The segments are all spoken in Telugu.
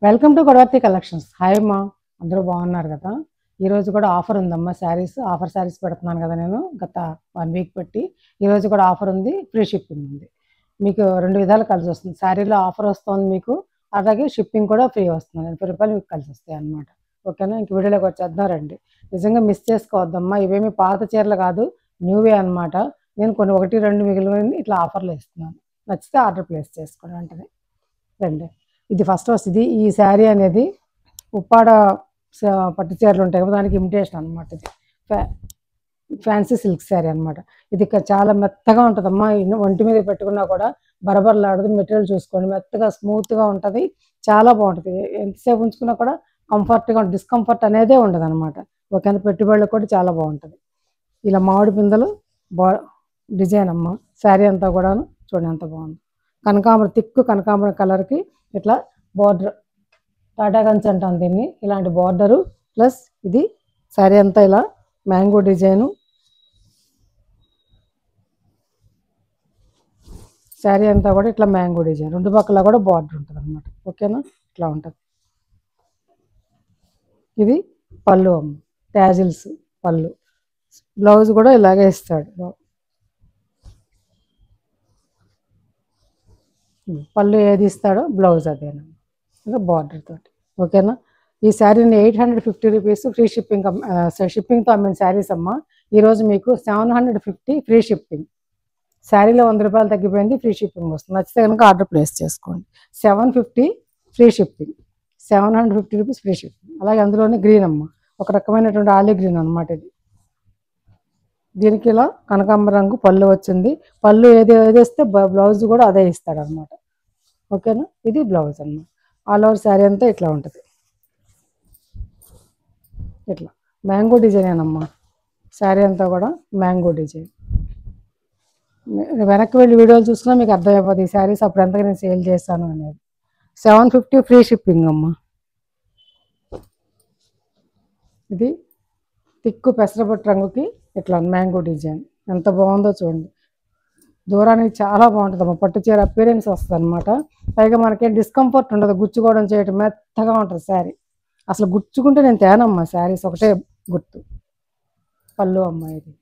Welcome to Godavarthi collections. Hi అమ్మా, అందరూ బాగున్నారు కదా? ఈరోజు కూడా ఆఫర్ ఉందమ్మా. ఆఫర్ శారీస్ పెడుతున్నాను కదా నేను గత 1 వీక్ పెట్టి. ఈరోజు కూడా ఆఫర్ ఉంది, ఫ్రీ షిప్పింగ్ ఉంది. మీకు 2 విధాలు కలిసి వస్తుంది. శారీలో ఆఫర్ వస్తుంది మీకు, అలాగే షిప్పింగ్ కూడా ఫ్రీ వస్తుంది. 80 రూపాయలు మీకు కలిసి వస్తాయి అన్నమాట. ఓకేనా? ఇంక వీడియోలోకి వచ్చేద్దాం రండి. నిజంగా మిస్ చేసుకోవద్దమ్మా, ఇవేమి పాత చీరలు కాదు, న్యూవే అనమాట. నేను కొన్ని 1-2 మిగిలిన ఇట్లా ఆఫర్లు ఇస్తున్నాను. నచ్చితే ఆర్డర్ ప్లేస్ చేసుకోండి వెంటనే. రండి, ఇది ఫస్ట్ వస్తుంది. ఈ శారీ అనేది ఉప్పాడ పట్టు చీరలు ఉంటాయి కదా, దానికి ఇమిటేషన్ అనమాట. ఇది ఫ్యాన్సీ సిల్క్ శారీ అనమాట. ఇది చాలా మెత్తగా ఉంటుందమ్మా. ఒంటి మీద పెట్టుకున్నా కూడా బరబరలాడదు. మెటీరియల్ చూసుకోండి, మెత్తగా స్మూత్గా ఉంటుంది, చాలా బాగుంటుంది. ఎంతసేపు ఉంచుకున్నా కూడా కంఫర్ట్గా, డిస్కంఫర్ట్ అనేదే ఉండదు అనమాట. ఓకేనా? పెట్టుబడులకు కూడా చాలా బాగుంటుంది. ఇలా మామిడి పిందెలు డిజైన్ అమ్మ. శారీ అంతా కూడా చూడండి ఎంత బాగుంది. కనకాంబరం, తిక్కు కనకాంబరం కలర్కి ఇట్లా బార్డర్, టాటా కంచి అంటాం దీన్ని. ఇలాంటి బార్డరు ప్లస్ ఇది శారీ అంతా ఇలా మ్యాంగో డిజైను. శారీ అంతా కూడా ఇట్లా మ్యాంగో డిజైన్, 2 పక్కల కూడా బార్డర్ ఉంటుంది అనమాట. ఓకేనా? ఇట్లా ఉంటుంది. ఇది పళ్ళు అమ్మ, ట్యాజిల్స్ పళ్ళు. బ్లౌజ్ కూడా ఇలాగే ఇస్తాడు. పళ్ళు ఏది ఇస్తాడో బ్లౌజ్ అదేనా, ఇంకా బార్డర్ తోటి. ఓకేనా? ఈ శారీని 850 రూపీస్ ఫ్రీ షిప్పింగ్తో అమ్మిన శారీస్ అమ్మ. ఈరోజు మీకు 750 ఫ్రీ షిప్పింగ్. శారీలో 100 రూపాయలు తగ్గిపోయింది, ఫ్రీ షిప్పింగ్ వస్తుంది. నచ్చితే కనుక ఆర్డర్ ప్లేస్ చేసుకోండి. 750 free shipping, 750 rupees free shipping. అలాగే అందులోనే గ్రీన్ అమ్మ, ఒక రకమైనటువంటి ఆలివ్ గ్రీన్ అనమాట ఇది. దీనికి ఇలా కనకాంబర రంగు పళ్ళు వచ్చింది. పళ్ళు ఏది వస్తే బ్లౌజ్ కూడా అదే ఇస్తాడు అనమాట. ఓకేనా? ఇది బ్లౌజ్ అన్నమాట. ఆల్ ఓవర్ శారీ అంతా ఇట్లా ఉంటుంది. ఇట్లా మ్యాంగో డిజైన్ అమ్మా. శారీ అంతా కూడా మ్యాంగో డిజైన్. వెనక్కి వెళ్ళి వీడియోలు చూసినా మీకు అర్థమైపోతుంది ఈ శారీస్ అప్పుడు ఎంతగా నేను సేల్ చేశాను అనేది. 750 ఫ్రీ షిప్పింగ్ అమ్మా. ఇది తిక్కు పెసరపట్టు రంగుకి ఇట్లా మ్యాంగో డిజైన్ ఎంత బాగుందో చూడండి. దూరానికి చాలా బాగుంటుంది అమ్మ. పట్టు చీర అపీరెన్స్ వస్తుంది అనమాట. పైగా మనకేం డిస్కంఫర్ట్ ఉండదు, గుచ్చుకోవడం చేయటం, మెత్తగా ఉంటుంది శారీ. అసలు గుచ్చుకుంటే నేను తేనమ్మా శారీస్, ఒకటే గుర్తు. పళ్ళు అమ్మ, ఇది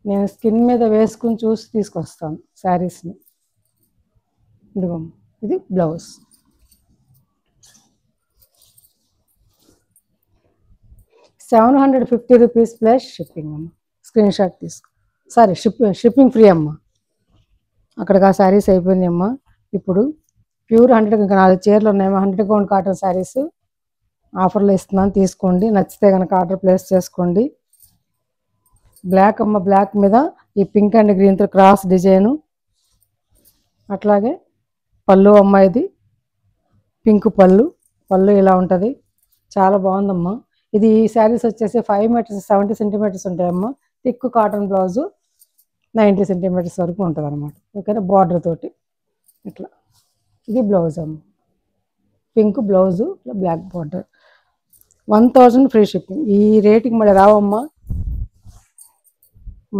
నేను స్కిన్ మీద వేసుకుని చూసి తీసుకొస్తాను శారీస్ని. ఇదిగోమ్మ, ఇది బ్లౌజ్. ₹750 ప్లస్ షిప్పింగ్ అమ్మ. స్క్రీన్ షాట్ తీసుకో. సారీ, షిప్పింగ్ ఫ్రీ అమ్మ. అక్కడికి ఆ శారీస్ అయిపోయినాయి అమ్మ. ఇప్పుడు ప్యూర్ 100, ఇంకా 4 చీరలు ఉన్నాయమ్మా. 100 కౌంట్ కాటన్ శారీస్ ఆఫర్లో ఇస్తున్నాను, తీసుకోండి. నచ్చితే కనుక ఆర్డర్ ప్లేస్ చేసుకోండి. బ్లాక్ అమ్మ, బ్లాక్ మీద ఈ పింక్ అండ్ గ్రీన్తో క్రాస్ డిజైను. అట్లాగే పళ్ళు అమ్మ, ఇది పింక్ పళ్ళు. పళ్ళు ఇలా ఉంటుంది, చాలా బాగుందమ్మా. ఇది ఈ శారీస్ వచ్చేసి 5 మీటర్స్ 70 సెంటీమీటర్స్ ఉంటాయమ్మా. థిక్ కాటన్ బ్లౌజు 90 సెంటీమీటర్స్ వరకు ఉంటుంది అనమాట. ఓకేనా? బార్డర్ తోటి ఇట్లా. ఇది బ్లౌజ్ అమ్మ, pink blouse, black border. 1000 free shipping. ఈ రేటుకి మళ్ళీ రావమ్మా,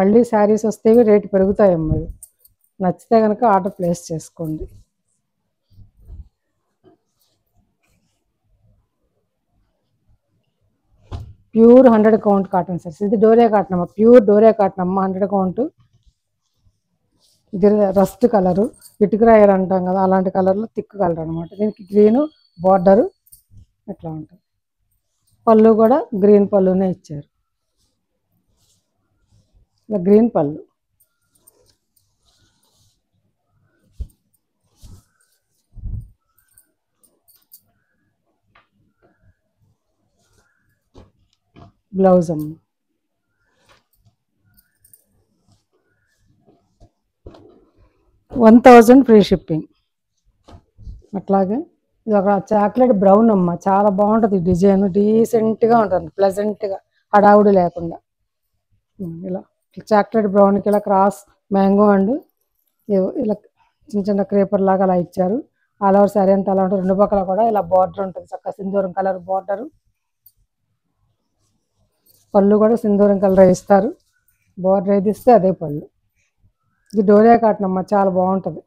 మళ్ళీ శారీస్ వస్తేవి రేటు పెరుగుతాయమ్మా. ఇవి నచ్చితే కనుక ఆర్డర్ ప్లేస్ చేసుకోండి. Pure 100 count cotton saris. ఇది డోరియా కాటన్ అమ్మ, ప్యూర్ డోరియా కాటన్ అమ్మ. 100 కౌంట్. ఇది రస్ట్ కలరు, ఇటుకరాయర్ అంటాం కదా, అలాంటి కలర్లో థిక్ కలర్ అనమాట. దీనికి గ్రీను బార్డరు ఇట్లా ఉంటుంది. పళ్ళు కూడా గ్రీన్ పళ్ళునే ఇచ్చారు, ఇలా గ్రీన్ పళ్ళు. బ్లౌజ్ అమ్మ. $1000 ఫ్రీ షిప్పింగ్. అట్లాగే ఇది ఒక చాక్లెట్ బ్రౌన్ అమ్మ, చాలా బాగుంటుంది డిజైన్. డీసెంట్గా ఉంటుంది, ప్లెజెంట్గా, హడావుడి లేకుండా. ఇలా చాక్లెట్ బ్రౌన్కి ఇలా క్రాస్ మ్యాంగో అండ్ ఇలా చిన్న చిన్న క్రేపర్ లాగా అలా ఇచ్చారు. ఆల్ ఓవర్ శారీ అంతా అలా ఉంటుంది. 2 పక్కల కూడా ఇలా బార్డర్ ఉంటుంది, చక్కగా సింధూరం కలర్ బార్డరు. పళ్ళు కూడా సింధూరం కలర్ ఇస్తారు. బార్డర్ ఏది ఇస్తే అదే పళ్ళు. ఇది డోరియా కాటన్ అమ్మ, చాలా బాగుంటుంది.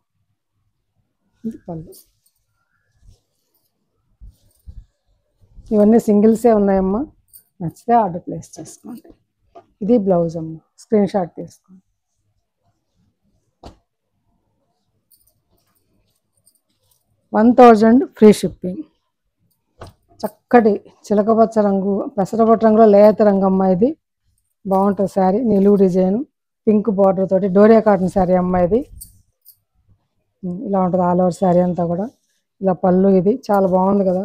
ఇది పళ్ళు. ఇవన్నీ సింగిల్సే ఉన్నాయమ్మా. నచ్చితే ఆర్డర్ ప్లేస్ చేసుకోండి. ఇది బ్లౌజ్ అమ్మ, స్క్రీన్ షాట్ తీసుకోండి. 1000 ఫ్రీ షిప్పింగ్. చక్కటి చిలకపచ్చ రంగు, పెసరపట్టు రంగులో లేత రంగు అమ్మ. ఇది బాగుంటుంది శారీ. నిలువు డిజైన్, పింక్ బార్డర్ తోటి డోరియా కాటన్ శారీ అమ్మ. ఇది ఇలా ఉంటుంది ఆల్ ఓవర్ శారీ అంతా కూడా. ఇలా పళ్ళు, ఇది చాలా బాగుంది కదా.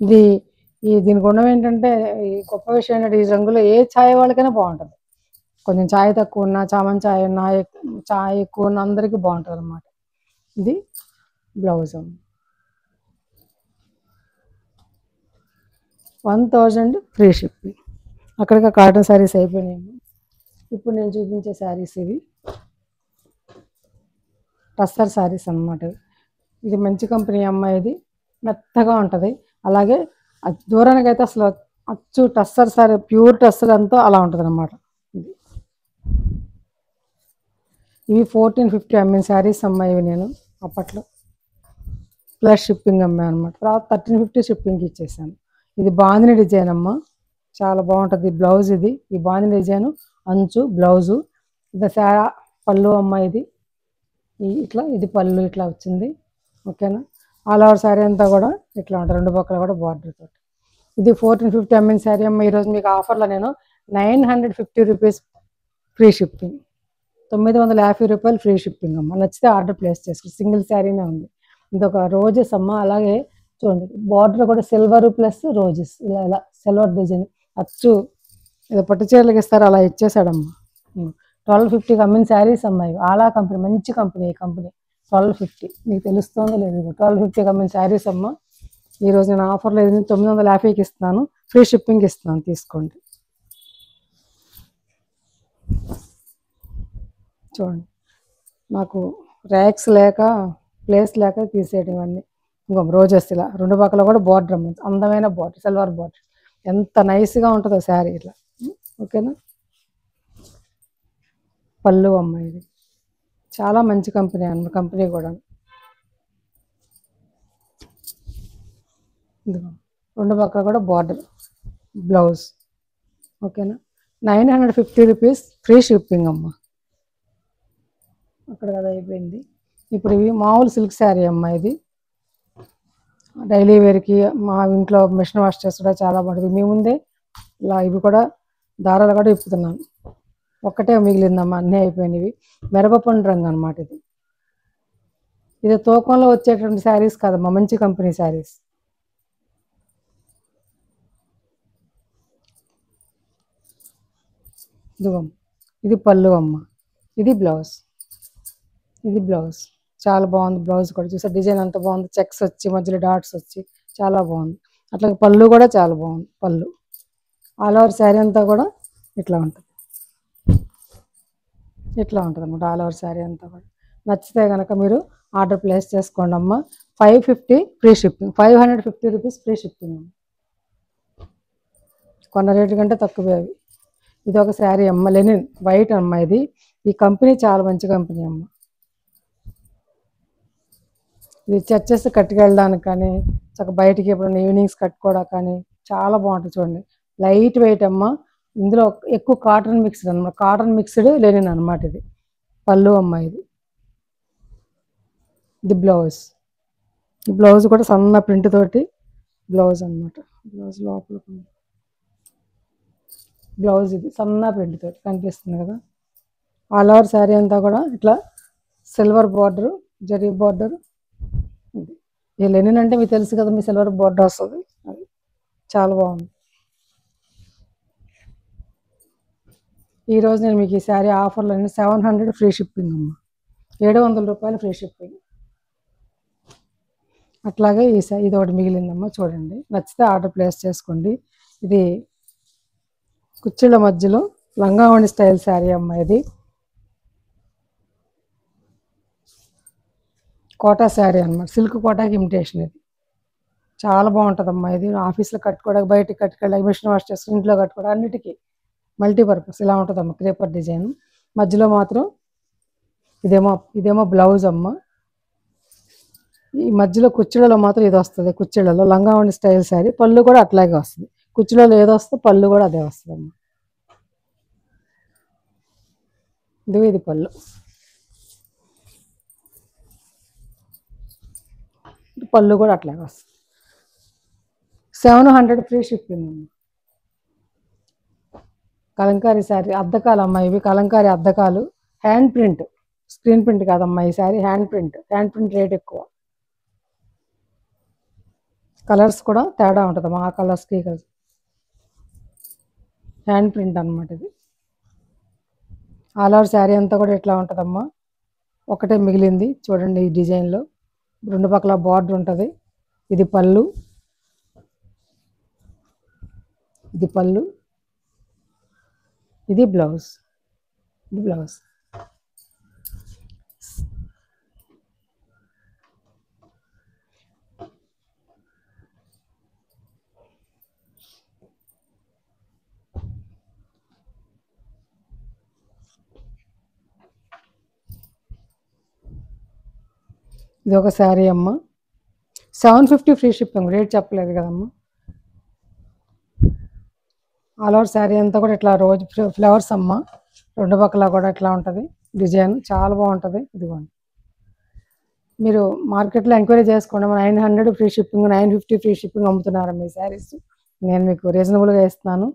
ఇది దీనికి ఉండడం ఏంటంటే, ఈ గొప్ప విషయం ఏంటంటే ఈ రంగులో ఏ ఛాయ్ వాళ్ళకైనా బాగుంటుంది. కొంచెం ఛాయ్ తక్కువ ఉన్నా, చామన్ ఛాయ్ ఉన్నా, ఛాయ్ ఎక్కువ ఉన్న అందరికీ బాగుంటుంది అన్నమాట. ఇది బ్లౌజ్ అమ్మ. 1000 ఫ్రీ షిప్పింగ్. అక్కడికి కాటన్ శారీస్ అయిపోయినాయి. ఇప్పుడు నేను చూపించే శారీస్ ఇవి టస్సర్ శారీస్ అన్నమాట. ఇది మంచి కంపెనీ అమ్మ. ఇది మెత్తగా ఉంటుంది. అలాగే దూరానికి అయితే అసలు అచ్చు టస్సర్ శారీ, ప్యూర్ టస్సర్ అంతా అలా ఉంటుంది అన్నమాట. ఇవి 1450 అమ్మిన శారీస్ అమ్మ. ఇవి నేను అప్పట్లో ప్లస్ షిప్పింగ్ అమ్మాయి అనమాట. తర్వాత 1350 షిప్పింగ్కి ఇచ్చేసాను. ఇది బాందిని డిజైన్ అమ్మ, చాలా బాగుంటుంది. బ్లౌజ్ ఇది, ఈ బాందిని డిజైన్ అంచు బ్లౌజు. ఇది పళ్ళు అమ్మ. ఇది ఇట్లా, ఇది పళ్ళు ఇట్లా వచ్చింది. ఓకేనా. ఆల్ ఓవర్ శారీ అంతా కూడా ఇట్లా ఉంటుంది, రెండు పక్కల కూడా బార్డర్ తోటి. ఇది 1450 అమ్మిన శారీ అమ్మ. ఈరోజు మీకు ఆఫర్లో నేను 950 రూపీస్ ఫ్రీ షిప్పింగ్, 950 రూపాయలు ఫ్రీ షిప్పింగ్ అమ్మ. నచ్చితే ఆర్డర్ ప్లేస్ చేసుకోండి. సింగిల్ శారీనే ఉంది. ఇది ఒక రోజెస్ అమ్మ. అలాగే చూడండి, బార్డర్ కూడా సిల్వర్ ప్లస్ రోజెస్, ఇలా ఇలా సిల్వర్ డిజైన్ అచ్చు. ఏదో పట్టు చీరలకు ఇస్తారు అలా ఇచ్చేసాడమ్మ. 1250కి అమ్మిన శారీస్ అమ్మాయి. ఆలా కంపెనీ, మంచి కంపెనీ. ఈ కంపెనీ 1250, మీకు తెలుస్తుందో లేదు. 1250కి అమ్మిన శారీస్ అమ్మ. ఈరోజు నేను ఆఫర్లో 950కి ఇస్తున్నాను, ఫ్రీ షిప్పింగ్ ఇస్తున్నాను, తీసుకోండి. చూడండి, నాకు ర్యాక్స్ లేక, ప్లేస్ లేక తీసేయడం ఇవన్నీ. ఇంకో రోజెస్ ఇలా రెండు పక్కల కూడా బార్డర్ అమ్మ, అందమైన బార్డర్, సిల్వర్ బార్డర్. ఎంత నైస్గా ఉంటుందో శారీ ఇట్లా. ఓకేనా. పళ్ళు అమ్మ. ఇది చాలా మంచి కంపెనీ అన్న, కంపెనీ కూడా. ఇదిగో రెండు పక్కల కూడా బార్డర్, బ్లౌజ్. ఓకేనా. 950 రూపీస్ ఫ్రీ షిప్పింగ్ అమ్మ. అక్కడ కదా అయిపోయింది. ఇప్పుడు ఇవి మామూలు సిల్క్ శారీ అమ్మ. ఇది డైలీ వేర్కి, మా ఇంట్లో మిషన్ వాష్ చేస్తుంటే చాలా బాగుంటుంది. మీ ముందే ఇలా ఇవి కూడా దారాలు కూడా ఇప్పుతున్నాను. ఒక్కటే మిగిలిందమ్మా, అన్నీ అయిపోయినవి. మిరపపండు రంగు అనమాట. ఇది తూకంలో వచ్చేటువంటి శారీస్ కాదమ్మా, మంచి కంపెనీ శారీస్. ఇదిగో ఇది పళ్ళు అమ్మ. ఇది బ్లౌజ్, ఇది బ్లౌజ్. చాలా బాగుంది బ్లౌజ్ కూడా. చూసా డిజైన్ అంత బాగుంది, చెక్స్ వచ్చి మధ్యలో డాట్స్ వచ్చి చాలా బాగుంది. అట్లా పళ్ళు కూడా చాలా బాగుంది. పళ్ళు ఆల్ ఓవర్ శారీ అంతా కూడా ఇట్లా ఉంటుంది, ఇట్లా ఉంటుంది అన్నమాట. ఆల్ ఓవర్ శారీ అంతా కూడా. నచ్చితే కనుక మీరు ఆర్డర్ ప్లేస్ చేసుకోండి అమ్మ. 550 free shipping, 550 rupees free shipping అమ్మ. కొన్న రేటు కంటే తక్కువే అవి. ఇది ఒక శారీ అమ్మ, లెనిన్ వైట్ అమ్మ. ఇది ఈ కంపెనీ చాలా మంచి కంపెనీ అమ్మ. ఇది చర్చెస్ కట్టుకెళ్ళడానికి కానీ, చక్కగా బయటికి ఎప్పుడైనా ఈవినింగ్స్ కట్టుకోవడానికి కానీ చాలా బాగుంటుంది. చూడండి, లైట్ వెయిట్ అమ్మ. ఇందులో ఎక్కువ కాటన్ మిక్స్డ్ అనమాట, కాటన్ మిక్స్డ్ లెనిన్ అనమాట. ఇది పళ్ళు అమ్మ. ఇది బ్లౌజ్. ఈ బ్లౌజ్ కూడా సన్న ప్రింట్ తోటి బ్లౌజ్ అనమాట. బ్లౌజ్ లోపల బ్లౌజ్ ఇది సన్న ప్రింట్ తోటి కనిపిస్తుంది కదా. ఆల్ ఓవర్ శారీ అంతా కూడా ఇట్లా సిల్వర్ బార్డర్, జరీ బార్డర్. ఇది లెనిన్ అంటే మీకు తెలుసు కదా, మీ సిల్వర్ బార్డర్ వస్తుంది. అది చాలా బాగుంది. ఈరోజు నేను మీకు ఈ శారీ ఆఫర్లో 700 ఫ్రీ షిప్పింగ్ అమ్మ. 700 రూపాయలు ఫ్రీ షిప్పింగ్. అట్లాగే ఇది ఒకటి మిగిలిందమ్మా. చూడండి, నచ్చితే ఆర్డర్ ప్లేస్ చేసుకోండి. ఇది కుర్చీల మధ్యలో లంగావణి స్టైల్ శారీ అమ్మ. ఇది కోటా శారీ అనమాట, సిల్క్ కోటాకి ఇమిటేషన్. ఇది చాలా బాగుంటుందమ్మా. ఇది ఆఫీస్లో కట్టుకోవడానికి, బయటకి కట్టుకోవడానికి, మిషన్ వాష్ చేసుకుని ఇంట్లో కట్టుకోవడానికి, అన్నిటికీ మల్టీపర్పస్ ఇలా ఉంటుందమ్మా. క్రేపర్ డిజైన్ మధ్యలో మాత్రం ఇదేమో బ్లౌజ్ అమ్మ. ఈ మధ్యలో కుచ్చిళ్ళలో మాత్రం ఇది వస్తుంది, కుచ్చిళ్ళలో లంగా ఉండి స్టైల్ శారీ. పళ్ళు కూడా అట్లాగే వస్తుంది, కుచ్చిళ్ళలో ఏదో వస్తే పళ్ళు కూడా అదే వస్తుంది అమ్మ. ఇది పళ్ళు, పళ్ళు కూడా అట్లాగే వస్తుంది. 700 ఫ్రీ షిప్పింగ్ అమ్మ. కలంకారీ శారీ అద్దకాలు అమ్మ, ఇవి కలంకారీ అద్దకాలు, హ్యాండ్ ప్రింట్, స్క్రీన్ ప్రింట్ కాదమ్మా ఈ sari, hand print. Hand print rate ఎక్కువ. కలర్స్ కూడా తేడా ఉంటుందమ్మా, ఆ కలర్స్కి ఈ కలర్స్. హ్యాండ్ ప్రింట్ అనమాట ఇది. ఆల్ ఓవర్ శారీ అంతా కూడా ఎట్లా ఉంటుందమ్మా, ఒకటే మిగిలింది చూడండి. ఈ డిజైన్లో 2 పక్కల బార్డర్ ఉంటుంది. ఇది పళ్ళు, ఇది పళ్ళు, ఇది బ్లౌజ్. ఇది బ్లౌజ్. ఇది ఒక శారీ అమ్మ, 750 ఫ్రీ షిప్పింగ్. రేట్ చెప్పలేదు కదమ్మా. ఆల్ ఓవర్ శారీ అంతా కూడా ఇట్లా రోజు ఫ్లవర్స్ అమ్మ, 2 పక్కల కూడా ఇట్లా ఉంటుంది డిజైన్, చాలా బాగుంటుంది. ఇదిగోండి, మీరు మార్కెట్లో ఎంక్వైరీ చేసుకోండి. 900 ఫ్రీ షిప్పింగ్, 950 ఫ్రీ షిప్పింగ్ అమ్ముతున్నారు మీ శారీస్. నేను మీకు రీజనబుల్గా ఇస్తున్నాను.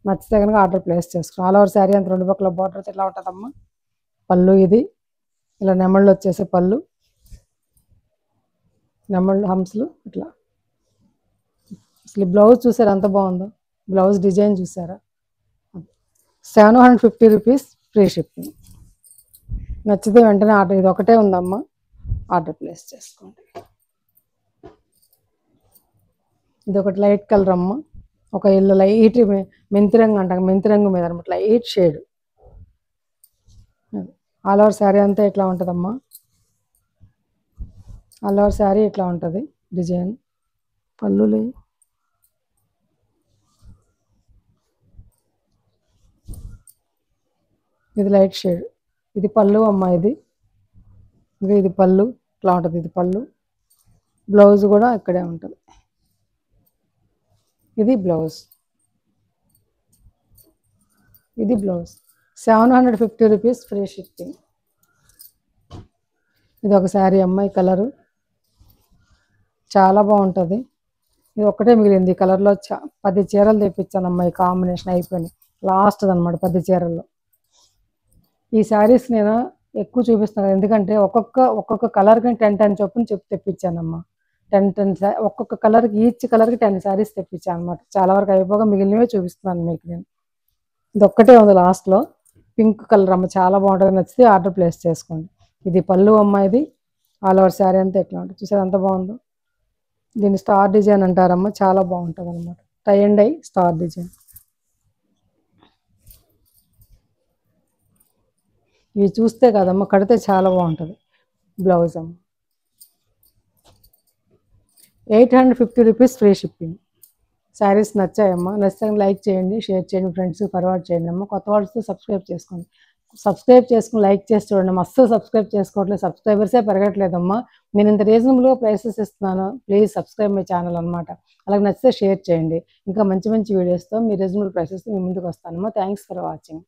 నచ్చితే కనుక ఆర్డర్ ప్లేస్ చేసుకోండి. ఆల్ ఓవర్ శారీ అంత 2 పక్కల బార్డర్ ఇట్లా ఉంటుందమ్మా. పళ్ళు ఇది ఇలా నెమళ్ళు వచ్చేసే పళ్ళు, నెమళ్ళు హంసలు ఇట్లా. అసలు బ్లౌజ్ చూసారా ఎంత బాగుందో, బ్లౌజ్ డిజైన్ చూసారా. 750 రూపీస్ ఫ్రీ షిప్పింగ్. నచ్చితే వెంటనే ఆర్డర్, ఇది ఒకటే ఉందమ్మా, ఆర్డర్ ప్లేస్ చేసుకోండి. ఇది ఒకటి లైట్ కలర్ అమ్మ, ఒక ఇల్లు లైట్ మెంతి రంగు అంటాం, మెంతి రంగు మీద అనమాట, light shade. All over sari అంతా ఇట్లా ఉంటుందమ్మా. ఆల్ ఓవర్ శారీ ఇట్లా ఉంటుంది డిజైన్. పళ్ళులే ఇది లైట్ షేడ్. ఇది పళ్ళు అమ్మ, ఇది పళ్ళు ఇట్లా ఉంటుంది. ఇది పళ్ళు, బ్లౌజ్ కూడా ఇక్కడే ఉంటుంది. ఇది బ్లౌజ్, ఇది బ్లౌజ్. 750 rupees free shipping. ఇది ఒక శారీ అమ్మ, ఈ కలరు చాలా బాగుంటుంది. ఇది ఒక్కటే మిగిలింది ఈ కలర్లో. 10 చీరలు తెప్పించానమ్మా, ఈ కాంబినేషన్ అయిపోయినాయి. లాస్ట్ అనమాట 10 చీరల్లో. ఈ శారీస్ నేను ఎక్కువ చూపిస్తున్నాను, ఎందుకంటే ఒక్కొక్క కలర్కి 10 చొప్పున తెప్పించానమ్మా. 10 ఒక్కొక్క కలర్కి, ఈచ్ కలర్కి 10 శారీస్ తెప్పించాను అనమాట. చాలా వరకు అయిపోగా మిగిలినవే చూపిస్తున్నాను మీకు నేను. ఇది ఒక్కటే ఉంది లాస్ట్లో, పింక్ కలర్ అమ్మ, చాలా బాగుంటుంది. నచ్చితే ఆర్డర్ ప్లేస్ చేసుకోండి. ఇది పళ్ళు అమ్మ, ఇది ఆల్ ఓవర్ శారీ అంతా ఎట్లా ఉంటుంది చూసారు ఎంత బాగుందో. దీన్ని స్టార్ డిజైన్ అంటారమ్మా, చాలా బాగుంటుంది అనమాట. Tie and dye star design. ఇవి చూస్తే కదమ్మా, కడితే చాలా బాగుంటుంది. బ్లౌజ్ అమ్మ, 850 రూపీస్ ఫ్రీ షిప్పింగ్. శారీస్ నచ్చాయమ్మా, నచ్చితే లైక్ చేయండి, షేర్ చేయండి, ఫ్రెండ్స్ ఫార్వర్డ్ చేయండి అమ్మ. కొత్త వాళ్ళతో సబ్స్క్రైబ్ చేసుకోండి. సబ్స్క్రైబ్ చేసుకుని లైక్ చేసి చూడండి. అస్సలు సబ్స్క్రైబ్ చేసుకోవట్లేదు, సబ్స్క్రైబర్సే పెరగట్లేదమ్మా. నేను ఇంత రీజనబుల్గా ప్రైసెస్ ఇస్తున్నాను, ప్లీజ్ సబ్స్క్రైబ్ మై ఛానల్ అనమాట. అలాగే నచ్చితే షేర్ చేయండి. ఇంకా మంచి మంచి వీడియోస్తో మీ రీజనబుల్ ప్రైసెస్ మీ ముందుకు వస్తానమ్మా. Thanks for watching.